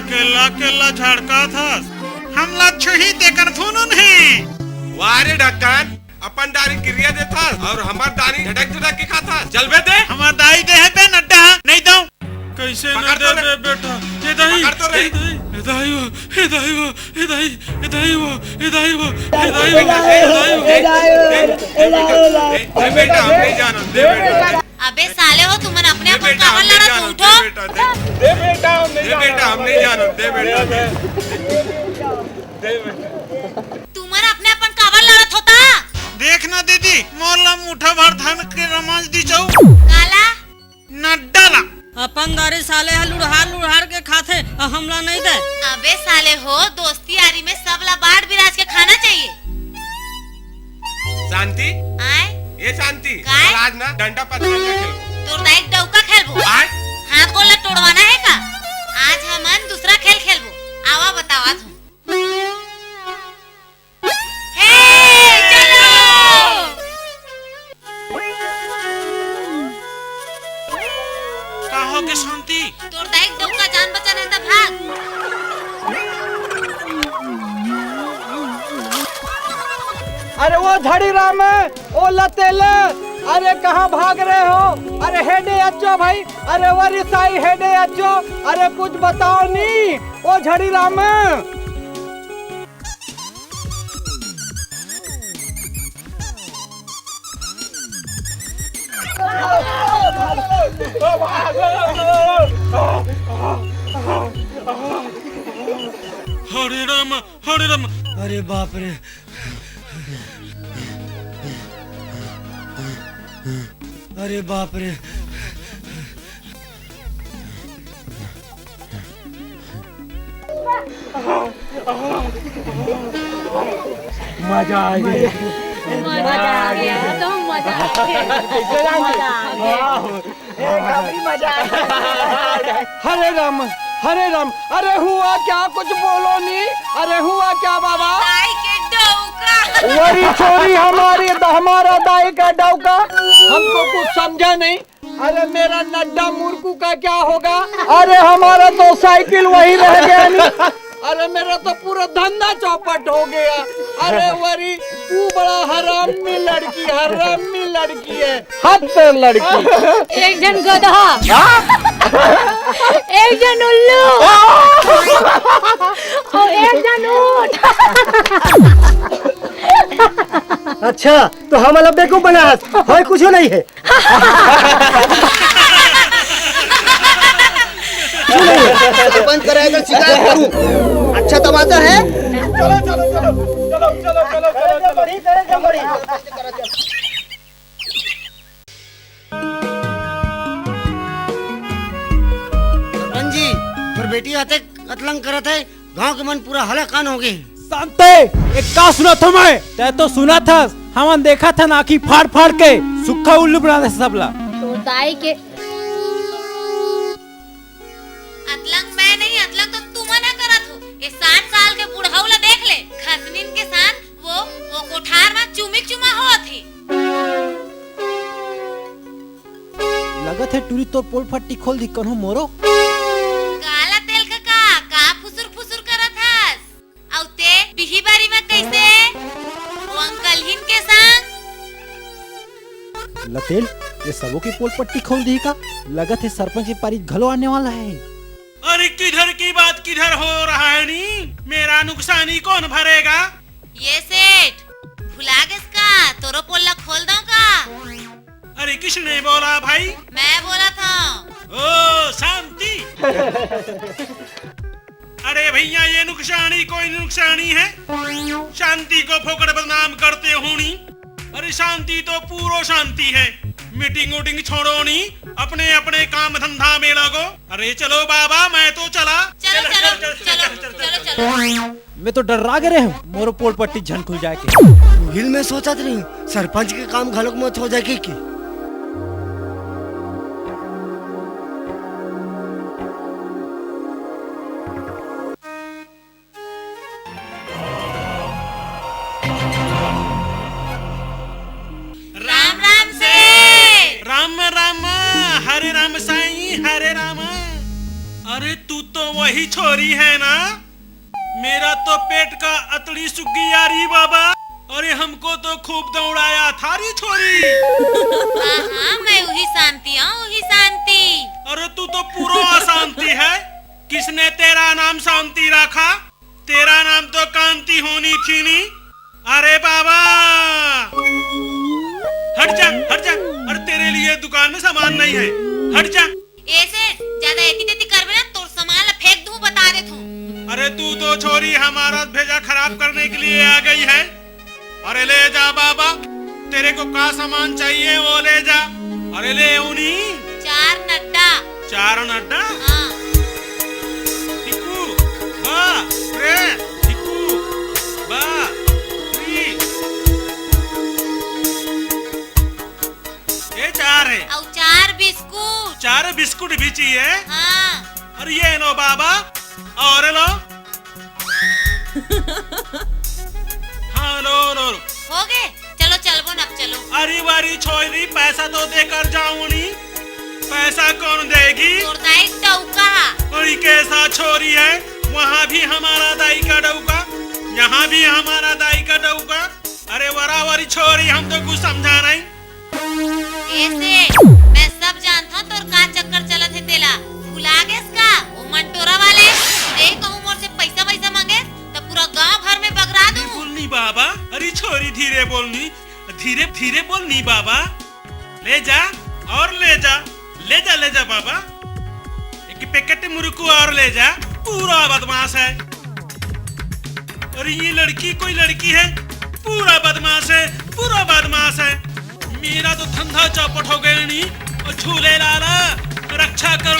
केला केला झड़का था हमला छुही तेकर फुनुन है वारे ढक्कन अपन दारी क्रिया देता और हमार दारी झटक झटक के खाता चल बे दे हमार दाई दे है बे नड्डा नहीं दो कैसे न दे बे बेटा ये दाई पकड़ तो रही ये दाई वो ये दाई वो ये दाई ये दाई वो ये दाई वो ये दाई वो दे बेटा हम नहीं जाना दे बेटा अबे साले हो तुमने अपने आप कावल लड़ा तो उठो दे बेटा हम नहीं जाना दे बेटा दे तुमने अपने अपन कावल लड़त होता देखना दीदी मोला मुठा भर धन के रमाज दी जाऊ काला नड्डाला अपन दारी साले लुढ़ार के खाते हमला नहीं दे। अबे साले हो दोस्ती यारी में सबला बाढ़ बिराज के खाना चाहिए। शांति आए ये शांति काय? आज ना डंडा पत्थर का खेल तोर दाई डौका खेलबो हाथ गोला तोड़वाना है का आज हमन दूसरा खेल खेलबो आवा बतावा तू के शांति तोर दाई डौका जान बचा नहीं था भाग अरे वो झड़ी राम है ओ लतेले अरे कहाँ भाग रहे हो अरे हेडे अच्छो भाई अरे वरी साई हेडे अच्छो अरे कुछ बताओ नी ओ झड़ी राम हरे राम अरे बाप रे अरे बाप रे मजा आ गया हरे राम अरे हुआ क्या कुछ बोलो नहीं अरे हुआ क्या बाबा दाई के डौका वही छोरी हमारा दाई का डौका हमको कुछ समझा नहीं अरे मेरा नड्डा मूर्खू का क्या होगा अरे हमारा तो साइकिल वही रह गया नहीं अरे मेरा तो पूरा धंधा चौपट हो गया अरे वरी तू बड़ा हरामी लड़की है हद पे लड़की एक जन गधा एक जन उल्लू और एक जन ऊंट अच्छा तो हमारा बेवकूफ बना है कुछ नहीं है बंद कराएगा शिकायत करूं अच्छा तमाशा है सरपंच जी और बेटी आते कतलंग करत है गांव के मन पूरा हलाकान हो गए शांते एक का सुना था मैं तै तो सुना था हमन देखा था नाकी फाड़ फाड़ के सुखा उल्लू बना दे सबला तो दाई के अतलंग मैं नहीं अतलंग तो तुम ना करत हो ये 60 साल के बुढ़ाऊला देख ले खसनिन के साथ वो कोठार में चुमा होत थी लगत है टूरी तो पोल फट्टी खोल दी कन्हू मोरो काला तेल का फुसुर करत हस औ ते बिही बारी में कैसे वो अंकल हिन के संग लतेल ये सबों की पोल पट्टी खोल दी का लगत है सरपंच की पारी घलो आने वाला है अरे किधर की बात किधर हो रहा है नी मेरा नुकसानी कौन भरेगा ये सेठ भुला गए इसका तोरो पोल्ला खोल दो का अरे किसने बोला भाई मैं बोला था ओ शांति अरे भैया ये नुकसानी कोई नुकसानी है शांति को फोकड़ बदनाम करते होनी अरे शांति तो पूरो शांति है मीटिंग वोटिंग छोड़ो नी अपने अपने काम धंधा में लगो अरे चलो बाबा मैं तो चला चलो मैं तो डर गए हूँ मोरो पोल पट्टी झन खुल जाए के हिल में सोचा नहीं सरपंच के काम घलोक मत हो जाए की राम राम हरे राम साईं हरे राम अरे तू तो वही छोरी है ना? मेरा तो पेट का अतड़ी सूख गई यारी बाबा। अरे हमको तो खूब दौड़ाया था री छोरी। हाँ मैं वही शांति हूँ, वही शांति। अरे तू तो पूरा अशांति है। किसने तेरा नाम शांति रखा? तेरा नाम तो कांति होनी थी नी। अरे बाबा हट जा हट जा। अरे तेरे लिए दुकान में सामान नहीं है, हट जा। ऐसे ज्यादा एती तेती करबे ना तो सामान ला फेंक दूं, बता दे तू। अरे तू तो छोरी हमारा भेजा खराब करने के लिए आ गई है। अरे ले जा बाबा, तेरे को का सामान चाहिए वो ले जा। अरे ले उनी 4 नड्डा। 4 नड्डा। हाँ टिकू बा रे टिकू बा री। ये 4 है। और 4 बिस्कुट। 4 बिस्कुट भी चाहिए। हाँ अरे ये लो बाबा, और लो। हाँ लो लो। हो गए, चलो चलबो न, अब चलो। अरे वारी छोरी, पैसा तो देकर जाऊं नी। पैसा कौन देगी? तोर दाई टौका। अरे कैसा छोरी है? वहाँ भी हमारा दाई का डौका, यहाँ भी हमारा दाई का डौका। अरे वरावरी छोरी, हम तो कुछ समझा नहीं। ऐसे मैं सब जानता हूँ तोर का चक्कर चलत है तेला। भुला गए इसका वो मंटोरा वाले। देख कहूँ मोर से पैसा वैसा मांगे तो पूरा गांव भर में बगरा दूं। बोलनी बाबा। अरे छोरी धीरे बोलनी, धीरे धीरे बोलनी बाबा। ले जा और ले जा, ले जा ले जा बाबा। एक पैकेट मुर्कू और ले जा। पूरा बदमाश है। अरे ये लड़की कोई लड़की है? पूरा बदमाश है, पूरा बदमाश है। मेरा तो धंधा चौपट हो गया नी। और झूले लाला रक्षा करो।